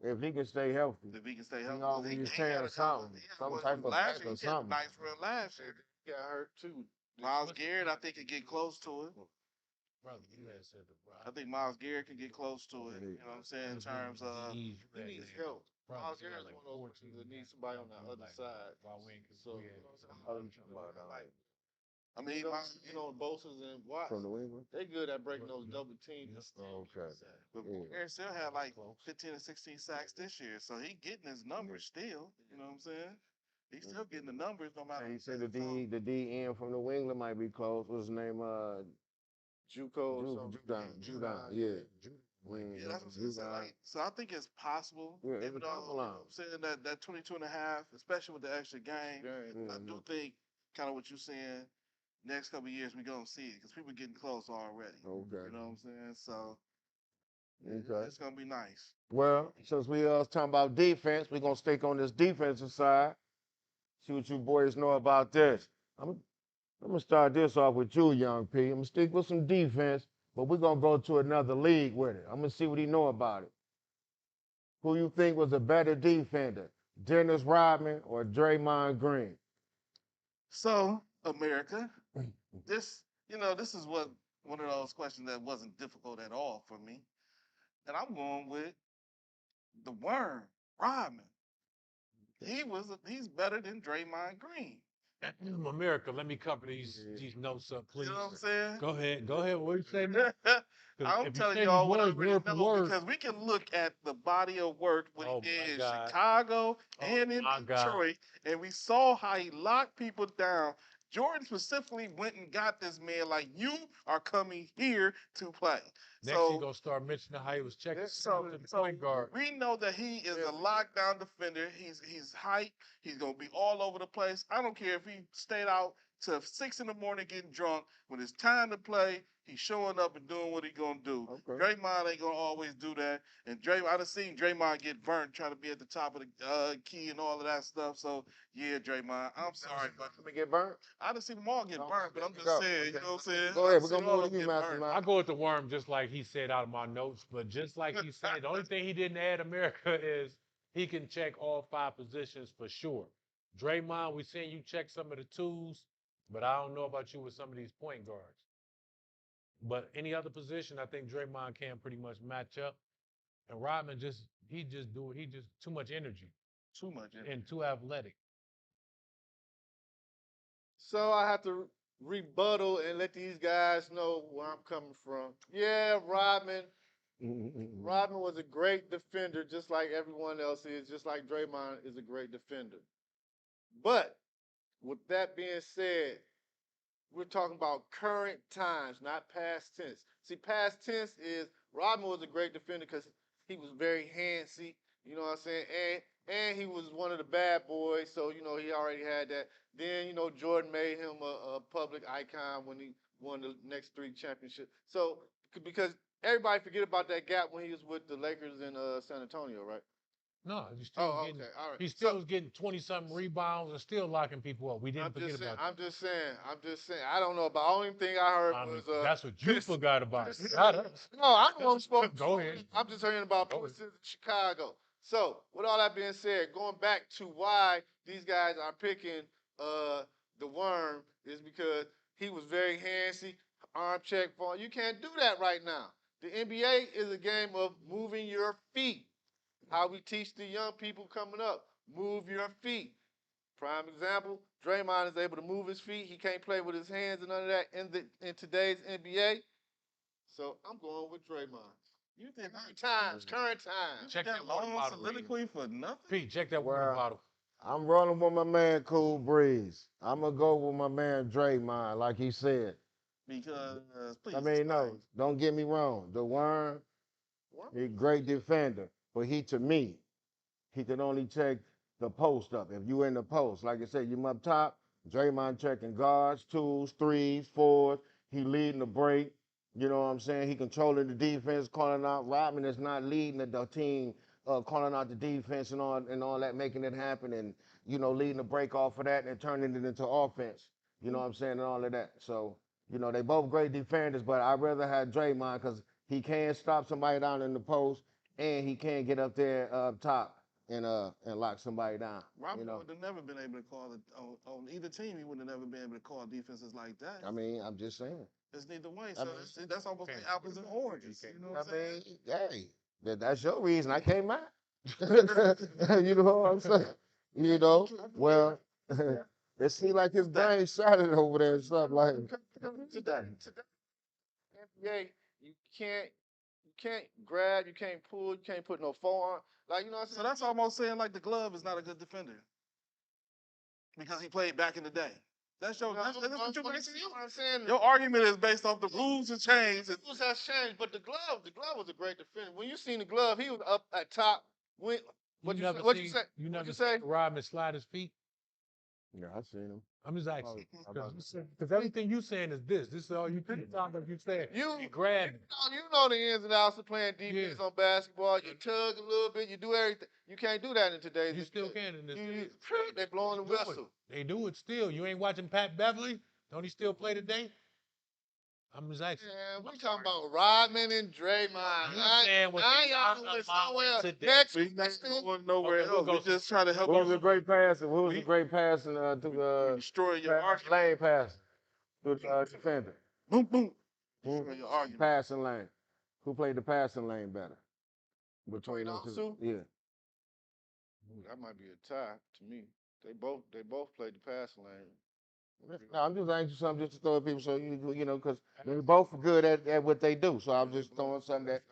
If he can stay healthy.
If he can stay
He
healthy.
always tearing something, some type of
last
back
year,
or
he had a
something.
nice run last year.
He got hurt too.
Miles Garrett, I think, could get close to it.
Brother, you had said the
I think Miles Garrett can get close to it. You know what I'm saying? In terms of
He needs help. Miles Garrett's one of those players that needs somebody on the other side. So,
I mean,
Bosa's and Watts,
From New England?
they good at breaking those double teams.
Okay.
but
Yeah.
Garrett still had like 15 or 16 sacks this year, so he getting his numbers still. You know what I'm saying? He's still getting the numbers no matter.
And he said the DN from New England might be close. What's his name?
Juco.
Judon. Yeah.
Yeah, that's what I'm saying. Like, so I think it's possible.
Yeah, it's
even though, you know
possible.
what I'm saying that 22 and a half, especially with the extra game, I do think kind of what you're saying. Next couple of years we gonna see it because people getting close already.
Okay.
You know what I'm saying? So
Okay.
it's gonna be nice.
Well, since we talking about defense, we're gonna stick on this defensive side. See what you boys know about this. I'm gonna start this off with you, Young P. I'm gonna stick with some defense, but we're gonna go to another league with it. I'm gonna see what he know about it. Who you think was a better defender, Dennis Rodman or Draymond Green?
So America, this this is what one of those questions that wasn't difficult at all for me, and I'm going with the worm Rodman. He's better than Draymond Green.
America, let me cover these notes up, please.
You know what I'm saying?
Go ahead. Go ahead. What you say now?
I'm telling y'all what I already know because we can look at the body of work what he did in Chicago and in Detroit, and we saw how he locked people down. Jordan specifically went and got this man like, you are coming here to play.
Next, he gonna start mentioning how he was checking to the point guard.
We know that he is a lockdown defender. He's height. He's gonna be all over the place. I don't care if he stayed out till 6 in the morning getting drunk. When it's time to play, he's showing up and doing what he's gonna do. Okay. Draymond ain't gonna always do that. And I done seen Draymond get burnt trying to be at the top of the key and all of that stuff. So yeah, Draymond, I'm sorry, but
Let me get burnt.
I done seen them all get burnt, but I'm just saying, you know what I'm saying?
Go ahead, we're gonna move to you, Master.
I go with the worm just like he said out of my notes, but just like he said, the only thing he didn't add America is he can check all 5 positions for sure. Draymond, we seen you check some of the twos, but I don't know about you with some of these point guards. But any other position, I think Draymond can pretty much match up. And Rodman he just too much energy.
Too much energy.
And too athletic.
So I have to rebuttal and let these guys know where I'm coming from. Yeah, Rodman. Rodman was a great defender, just like everyone else is, just like Draymond is a great defender. But with that being said, we're talking about current times, not past tense. See, past tense is Rodman was a great defender because he was very handsy, you know what I'm saying? And he was one of the bad boys, so, he already had that. Then, Jordan made him a public icon when he won the next 3 championships. So, because everybody forget about that gap when he was with the Lakers in San Antonio, right?
No, he's still
all right.
He still was getting 20-something rebounds and still locking people up. We didn't forget about that.
I'm just saying. I don't know about the only thing I heard was
that's what you forgot about.
No, I don't want to
Go ahead.
I'm just hearing about Pistons in Chicago. So, with all that being said, going back to why these guys are picking the worm is because he was very handsy, arm check for. You can't do that right now. The NBA is a game of moving your feet. How we teach the young people coming up, move your feet. Prime example, Draymond is able to move his feet. He can't play with his hands and none of that in today's NBA. So I'm going with Draymond.
You think
Current times.
Check that water
long
bottle.
soliloquy for nothing?
Pete, check that water
Well,
bottle.
I'm rolling with my man Cool Breeze. I'm gonna go with my man Draymond, like he said.
Because please
I mean, no,
explain.
don't get me wrong. The Worm, he's a great defender, but to me, he can only check the post up. If you in the post, like I said, you up top, Draymond checking guards, twos, threes, fours. He leading the break. You know what I'm saying? He controlling the defense, calling out. Rodman is not leading the team, calling out the defense and all that, making it happen, and leading the break off of that and turning it into offense. You know what I'm saying, and all of that. So they both great defenders, but I'd rather have Draymond because he can stop somebody down in the post and he can get up there up top and lock somebody down.
Robert would have never been able to call it on either team. He would have never been able to call defenses like that.
I mean, I'm just saying.
It's neither way.
I
So
mean,
that's almost like apples and oranges. You know what I'm saying?
hey, that's your reason. I can't mind. You know what I'm saying? Well, it seems like his brain shattered over there and stuff like.
Today, NBA, you can't grab, you can't pull, you can't put no forearm. Like, you know what I'm
So
saying?
that's almost saying like the glove is not a good defender because he played back in the day. That's what you're basing.
I'm saying.
Your argument is based off the rules have changed.
The rules has changed, but the glove was a great defender. When you seen the glove, he was up at top. What you say?
You never seen Rodman slide his feet?
Yeah, I seen him.
I'm just asking. Because everything you saying is this. This is all you keep talking about. You saying
You
grab it.
You know the ins and outs of playing defense on basketball. You tug a little bit. You do everything. You can't do that in today's.
You still can in this.
They blowing the whistle.
They do it still. You ain't watching Pat Beverly? Don't he still play today? I'm just asking.
Yeah, we talking about Rodman and Draymond.
I
doing somewhere
today.
next.
We're not going nowhere else. We just trying to help.
Who was a great passer? Who was a great passing to
destroy your argument.
lane pass to the defender?
Boom, boom. Destroy your argument.
Passing lane. Who played the passing lane better? Between those two? Yeah.
That might be a tie to me. They both played the passing lane.
No, I'm just asking you something just to throw at people so because they're both good at what they do. So I'm just throwing something that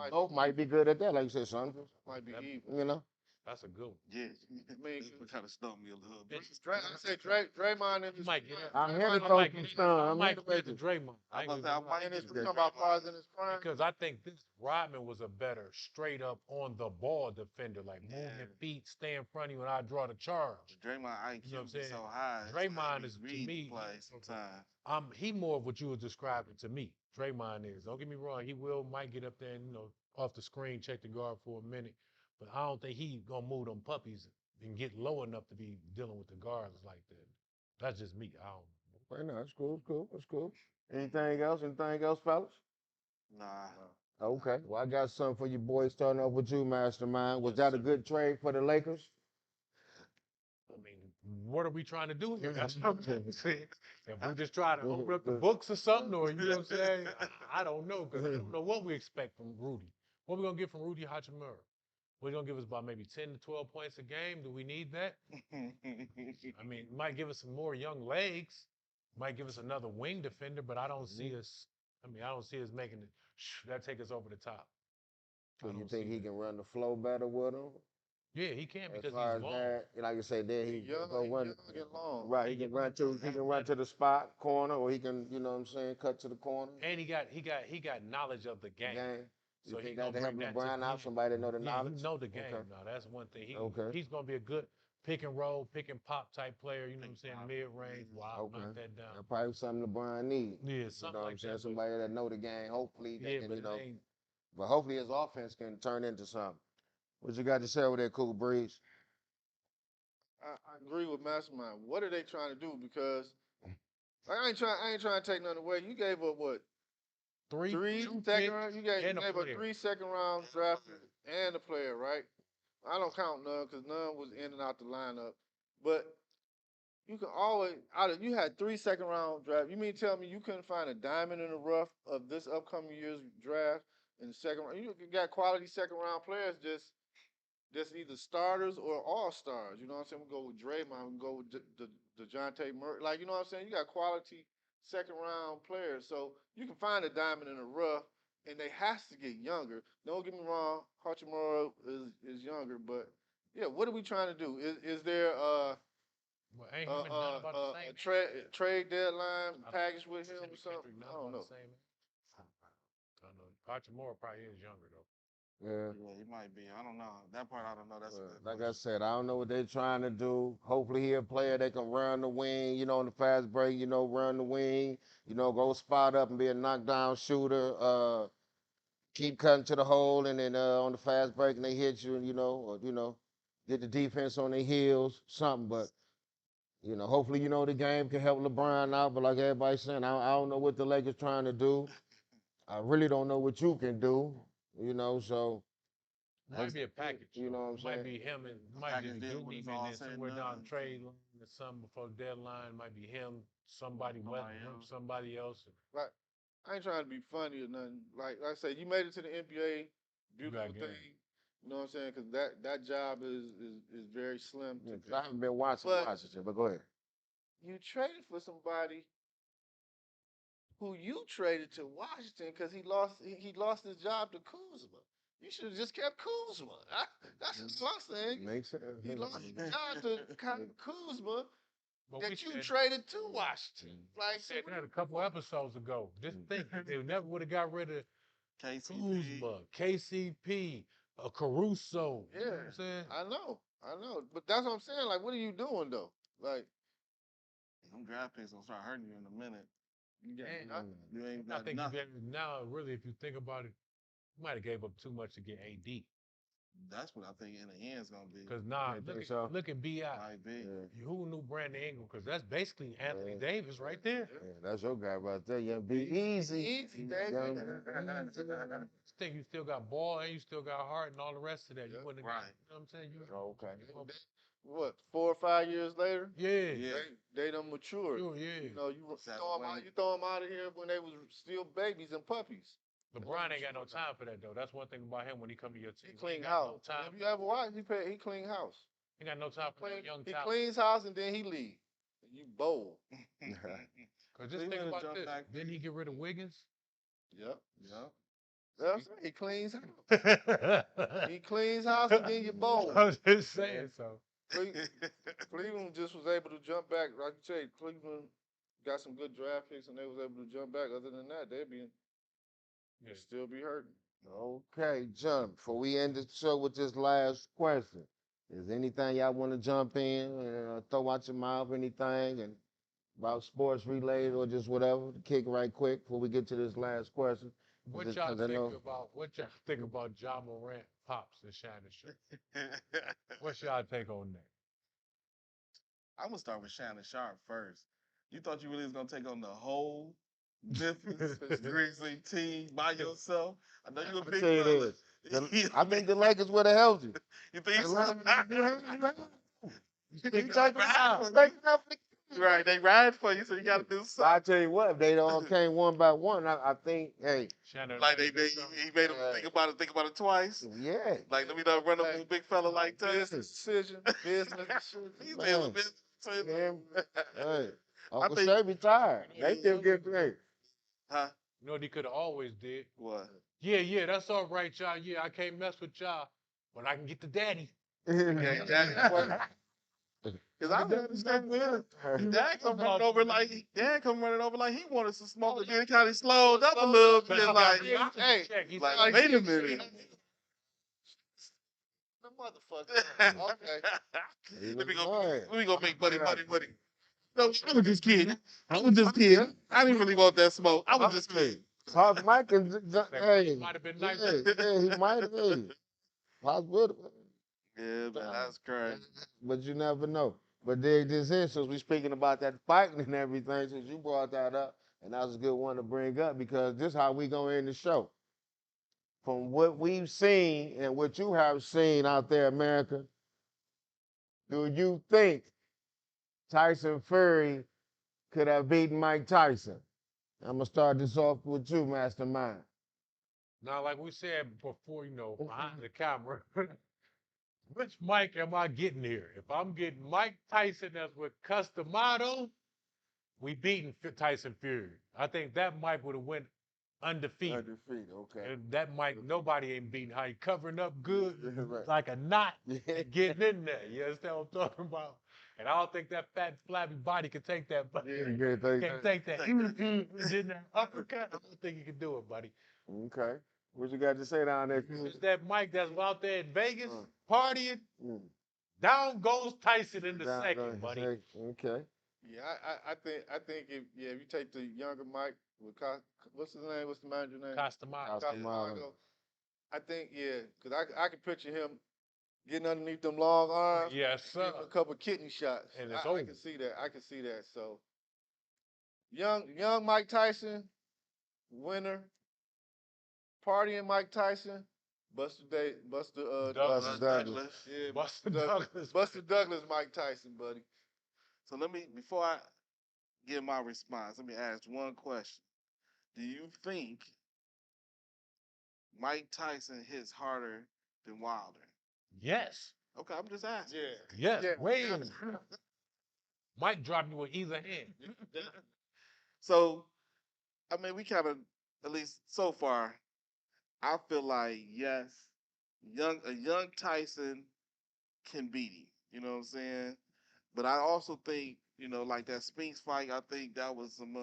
both might be good at that. Like you said, son.
Might be even.
That's a good one.
Yeah. This kind of stumped me a little bit.
I say Draymond and
might get it.
I'm here to throw some stun.
I might get the Draymond.
I might get talking about Pars in his prime.
Because I think this Rodman was a better straight up on the ball defender, like moving your feet, stay in front of you, and I draw the charge.
Draymond IQ is so high.
Draymond is to me.
Play sometimes.
He more of what you were describing to me. Draymond is. Don't get me wrong. He might get up there and off the screen, check the guard for a minute. But I don't think he's gonna move them puppies and get low enough to be dealing with the guards like that. That's just me. I don't.
Right now, that's cool. That's cool. Anything else? Fellas?
Nah.
Okay. Well, I got something for you boys. Starting off with you, Mastermind. Was that a good trade for the Lakers?
I mean, what are we trying to do here? That's what I'm saying. If we just try to open up the books or something, or you know what I'm saying? I don't know, because I don't know what we expect from Rudy. What we gonna get from Rudy Hachimura? We're going to give us about maybe 10 to 12 points a game. Do we need that? I mean, it might give us some more young legs. Might give us another wing defender, but I don't see us. I don't see us making it. That take us over the top.
So you think he can run the flow better with him?
Yeah, he can because
as far
he's long.
That, like you say, then he
young,
go run.
long.
Right, he can run to the spot corner, or he can, you know what I'm saying, cut to the corner.
And he got knowledge of the game.
So he got to help LeBron out, somebody that know the knowledge.
He know the game. Okay. Now that's one thing. He's gonna be a good pick and roll, pick and pop type player. You know what I'm saying? Mid range. Wow, knock that down.
That's probably something LeBron needs.
Yeah, something like that.
Somebody that know the game. Hopefully, but hopefully his offense can turn into something. What you got to say with that, Cool Breeze?
I agree with Mastermind. What are they trying to do? Because I ain't trying to take nothing away. You gave up what? Three second round. You gave up 3 second round draft and a player, right? I don't count none because none was in and out the lineup. But you can always you had 3 second round draft. You mean tell me you couldn't find a diamond in the rough of this upcoming year's draft in the second round? You got quality second round players just that's either starters or all stars. You know what I'm saying? We go with Draymond, we go with DeJounte Murray. Like, you know what I'm saying? You got quality second round players. So you can find a diamond in the rough, and they has to get younger. Don't get me wrong, Hachimura is younger, but yeah, what are we trying to do? Is there
Well, ain't him and Dunn about the same
a
age?
trade deadline
I
package with him or
Kendrick
something?
Nunn
I don't
about
know.
the same age. I don't know. Hachimura probably is younger though.
Yeah.
Yeah, he might be. I don't know. That part I don't know. That's a good
Like I
question.
said, I don't know what they're trying to do. Hopefully, he a player that can run the wing, on the fast break, run the wing, go spot up and be a knockdown shooter. Keep cutting to the hole, and then on the fast break, and they hit you, or get the defense on their heels, something. But hopefully, the game can help LeBron out. But like everybody's saying, I don't know what the Lakers trying to do. I really don't know what you can do, so.
Might be a package.
You know what I'm
Might
saying?
be him and might
package
just
deal
do
when
him
it's
and
all
then
said and
somewhere down
done.
the trade line or something before the deadline. Might be him, somebody Westbrook,
else.
somebody else.
Like, I ain't trying to be funny or nothing. Like I say, you made it to the NBA, beautiful
got game.
thing. You know what I'm saying? Because that job is very slim.
Yeah,
To
'cause I haven't been watching
But-
Washington, but go ahead.
you traded for somebody who you traded to Washington because he lost his job to Kuzma. You should have just kept Kuzma. That's what I'm saying.
Makes sense.
He lost his job to Kuzma
But we
that you
said,
traded to Washington. Like, so
said
what
that a couple episodes ago. Just think, they never would have got rid of
KCP.
Kuzma, KCP, Caruso. You know what
Yeah,
I'm saying?
I know. But that's what I'm saying. Like, what are you doing though? Like,
Them draft picks gonna start hurting you in a minute.
you got
And
nothing.
You ain't
I
got
think you
nothing.
get now. Really, if you think about it, you might have gave up too much to get AD.
That's what I think in the end is gonna be.
Because nah,
You
look
think
at
so?
look at Bi.
Might be.
Yeah,
Who knew Brandon Ingram? Because that's basically Anthony
Yeah.
Davis right there.
that's your guy right there. Yeah, be easy.
Easy, baby.
Just think you still got Ball and you still got Hart and all the rest of that. You
Yeah,
wouldn't have,
right.
you know what I'm saying? You,
Oh, okay.
What, 4 or 5 years later?
yeah,
Yeah.
They done matured.
sure, yeah.
You know, you
Exactly.
throw them out of here when they was still babies and puppies.
LeBron ain't got no time for that though. That's one thing about him when he come to your team.
He clean
ain't got
house.
no time.
If you ever watch, he clean house.
He got no time for no young
He
talent.
cleans house and then he leave. You bold.
Cause just
Cleveland
think
will
about
jump
this.
back.
Didn't he get rid of Wiggins?
Yep.
Yep.
That's right. He cleans house. He cleans house and then you bold.
I was just saying so.
Cleveland just was able to jump back. Like you say, Cleveland got some good draft picks and they was able to jump back. Other than that, they'd still be hurting.
Okay, jump. Before we end the show with this last question, is anything y'all want to jump in and throw out your mouth, anything, and about sports related or just whatever? Kick right quick before we get to this last question.
What
Just
y'all
'cause I
think
know-
about Ja Morant pops and Shannon Sharp? What's y'all take on that?
I'm gonna start with Shannon Sharp first. You thought you really was gonna take on the whole Memphis Grizzly team by yourself? I know you a
I'ma
big
tell you
fella.
this. I think the Lakers would have helped you.
You think
You
so?
take
Right, they ride for you, so you gotta do
I
something.
tell you what, if they all came one by one, I think, hey,
Shannon,
Like he made him think about it twice.
yeah.
Like let me not run up on a big fella like that.
Business decision. Business decision.
He
Man.
said it was business decision.
Hey, Uncle
think-
Shay retired. They still get paid.
Huh?
you know what he could have always did?
What?
Yeah, that's all right, y'all. Yeah, I can't mess with y'all, but I can get the daddy.
Cause I don't understand this. Dad come running over like he wanted some smoke, and then kind of slowed up a little bit. Like,
Hey,
like wait a minute.
the motherfucker. Okay.
Let me
Right.
go make money. No, I was just kidding. I didn't really want that smoke. I was just kidding.
Pop Mike is, hey,
Might have been
yeah,
nice.
he might have. Hey. Pop would have.
Yeah, man, that's crazy.
But you never know. But there this is, since we speaking about that fighting and everything, since you brought that up, and that was a good one to bring up because this is how we gonna end the show. From what we've seen and what you have seen out there, America, do you think Tyson Fury could have beaten Mike Tyson? I'm gonna start this off with you, Mastermind.
Now, like we said before, behind the camera, Which Mike am I getting here? If I'm getting Mike Tyson that's with Customado, we beating Tyson Fury. I think that Mike would have went undefeated.
Undefeated, okay.
And that Mike, nobody ain't beating. How he covering up good,
Right.
like a knot,
Yeah.
and getting in there. You understand what I'm talking about? And I don't think that fat, flabby body can take that.
You can't take
Can't take that. Even if he did that uppercut, I don't think he can do it, buddy.
Okay. What you got to say down there?
It's that Mike that's out there in Vegas
Uh.
partying.
Mm.
Down goes Tyson in the
Down
second,
goes
buddy.
Okay.
Yeah, I think if you take the younger Mike with what's his name? What's the manager name?
Customado.
Costamago. I think because I can picture him getting underneath them long arms.
Yes, sir.
Give him a couple kidney shots.
And it's
I
over.
can see that. I can see that. So young Mike Tyson, winner. Partying Mike Tyson, Buster
Douglas.
Douglas. Yeah,
Buster Douglas.
Buster Douglas, Mike Tyson, buddy.
So before I give my response, let me ask one question. Do you think Mike Tyson hits harder than Wilder?
Yes.
Okay, I'm just asking.
Yes.
Yeah.
Way in. Mike dropped you with either hand.
So, I mean, we kind of, at least so far, I feel like yes, a young Tyson can beat him. You know what I'm saying? But I also think, like that Spinks fight, I think that was some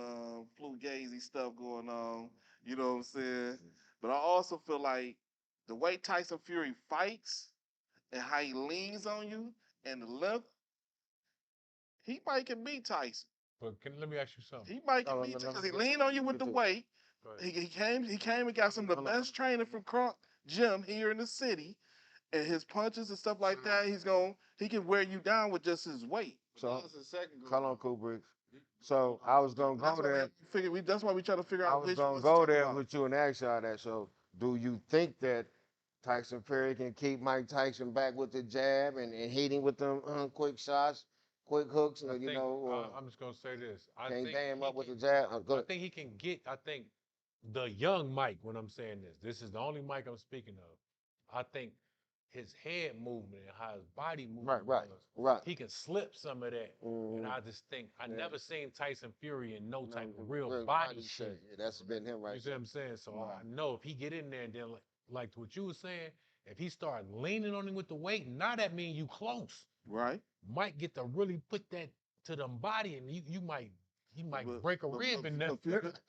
fugazi stuff going on. You know what I'm saying? But I also feel like the way Tyson Fury fights and how he leans on you and the length, he might can beat Tyson.
But let me ask you something.
He might can beat Tyson because he leaned on you with the weight. He came and got some of the best training from Kronk Gym here in the city, and his punches and stuff like that. He can wear you down with just his weight.
So, hold on, Cool Bricks. So I was gonna go there.
That's why we try to figure
I
out
was
which
gonna
ones
go
to talk
there
about.
with you and ask y'all that. So, do you think that Tyson Fury can keep Mike Tyson back with the jab and hit him with them quick shots, quick hooks?
I'm just gonna say this.
Can't dam up with the jab.
I think he can get. I think the young Mike. When I'm saying this is the only Mike I'm speaking of. I think his head movement and how his body movement
right.
he can slip some of that.
Mm-hmm.
And I just think I never seen Tyson Fury in no type of real
body
body
shape.
shape.
Yeah, that's been him right.
You see what I'm saying? So I know if he get in there and then like what you were saying, if he start leaning on him with the weight, now that mean you close.
Right.
Might get to really put that to them body, and he might break a rib in there.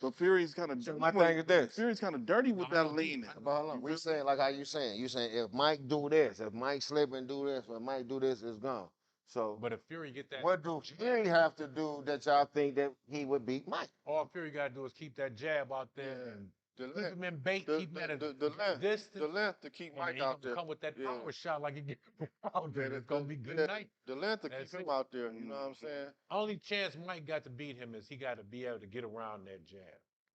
But Fury's kind of.
My thing is this.
Fury's kind of dirty with that leaning.
But hold on, we saying like how you saying. You saying if Mike do this, if Mike slip and do this, when Mike do this, it's gone. So,
but if Fury get that,
what do Fury have to do that y'all think that he would beat Mike?
All Fury got to do is keep that jab out there and keep him in bait, keep him at a distance.
The length to keep Mike out there.
Come with that power shot like he get out there. It's gonna be good night.
The length to keep him out there. You know what I'm saying?
Only chance Mike got to beat him is he got to be able to get around that jab.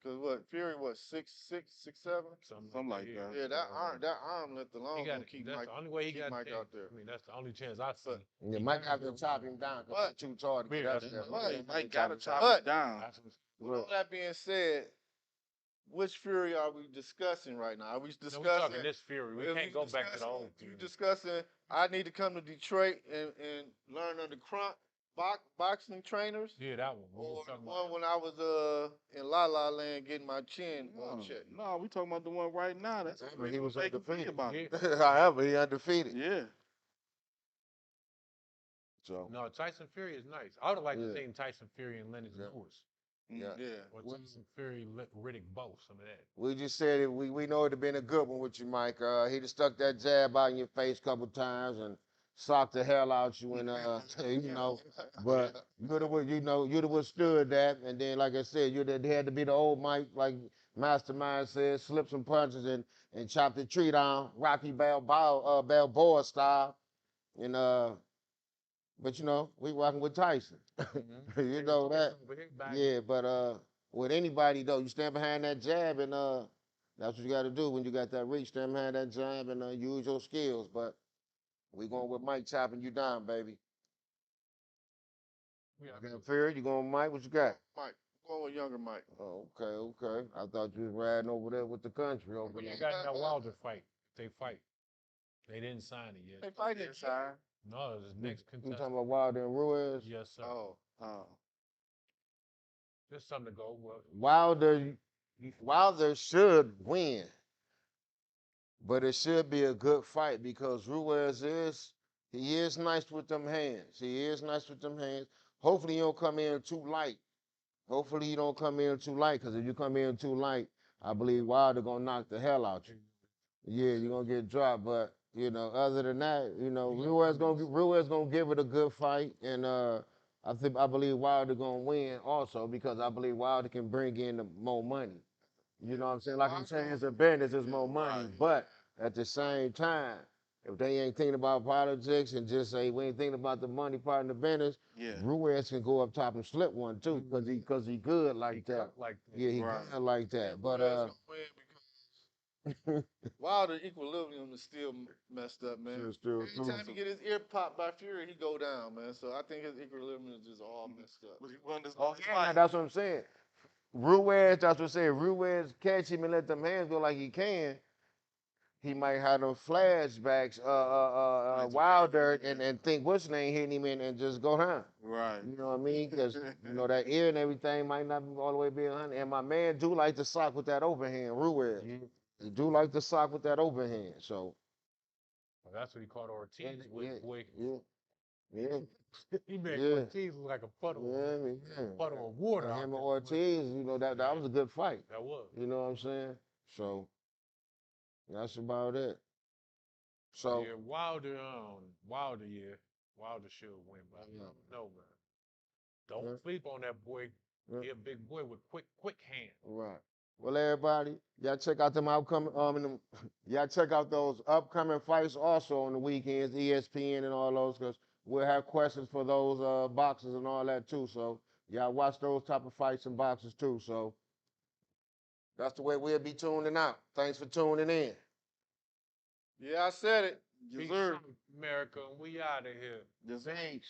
Cause Fury 6'7"?
Something like that.
Yeah, that arm length alone gonna keep
that's
Mike.
the only way he got
Mike out there.
I mean, that's the only chance I see.
Yeah, Mike have to chop him down. But too hard to get out there.
Mike got to chop him down.
With all that being said, which Fury are we discussing right now? Are we discussing?
No, we're talking this Fury. We can't go back to the old Fury.
You discussing? I need to come to Detroit and learn under Kronk boxing trainers.
Yeah, that one.
Or the one when I was in La La Land getting my chin checked.
No, we talking about the one right now. That's
he was undefeated.
Yeah.
However, he undefeated.
Yeah.
So
no, Tyson Fury is nice. I would have liked to see Tyson Fury and Lennox Lewis.
Yeah.
Or Tyson Fury, Riddick Bowe, some of that.
We just said it. We know it'd have been a good one with you, Mike. He'd have stuck that jab out in your face a couple times and socked the hell out you and you know. But you'd have withstood that. And then, like I said, they had to be the old Mike, like Mastermind said, slip some punches and chop the tree down, Rocky Balboa style. And but we rocking with Tyson. You know that. Yeah, but with anybody though, you stand behind that jab and that's what you got to do when you got that reach. Stand behind that jab and use your skills. But we going with Mike chopping you down, baby. Fury, you going with Mike? What you got?
Mike. Going with younger Mike.
Oh, okay. I thought you was riding over there with the country over there.
You got that Wilder fight. They fight. They didn't sign it
They
yet.
fighting inside.
No, it's the next
You
contestant.
talking about Wilder and Ruiz?
Yes, sir.
Oh.
Just something to go with.
Wilder should win, but it should be a good fight because he is nice with them hands. He is nice with them hands. Hopefully he don't come in too light. Hopefully you don't come in too light, because if you come in too light, I believe Wilder gonna knock the hell out you. Yeah, you're gonna get dropped. But other than that, Ruiz gonna give it a good fight, and I believe Wilder gonna win also because I believe Wilder can bring in more money. You know what I'm saying? Like I'm saying, it's a business, it's more money. But at the same time, if they ain't thinking about politics and just say we ain't thinking about the money part of the business,
Yeah.
Ruiz can go up top and slip one too, because he good like
He
that.
cut like that.
Yeah, he
Right.
good like that. But
Ruiz gonna win because Wilder equilibrium is still messed up, man.
It's still
Anytime he get his ear popped by Fury, he go down, man. So I think his equilibrium is just all messed up.
But he won this
yeah, that's what I'm saying. Ruiz, that's what I'm saying. Ruiz catch him and let them hands go like he can. He might have them flashbacks, Wilder, and think what's his name hitting him and just go down.
Right.
You know what I mean? Because that ear and everything might not all the way be 100. And my man do like to sock with that overhand, Ruiz. He do like to sock with that overhand. So
Well, that's what he caught Ortiz with. Boy,
yeah.
he made
Yeah.
Ortiz look like a puddle,
Yeah.
puddle of water.
And
out
him and
there.
Ortiz, that was a good fight.
That was.
You know what I'm saying? So that's about it. So
Yeah, Wilder, Wilder should win, but I don't know, man. Don't sleep on that boy. He a big boy with quick hands.
right. Well, everybody, y'all check out y'all check out those upcoming fights also on the weekends, ESPN and all those, because we'll have questions for those boxers and all that too. So y'all watch those type of fights and boxes too. So that's the way we'll be tuning out. Thanks for tuning in.
Yeah, I said it.
Peace,
Deserve.
America, and we out of here.
Just
Thanks.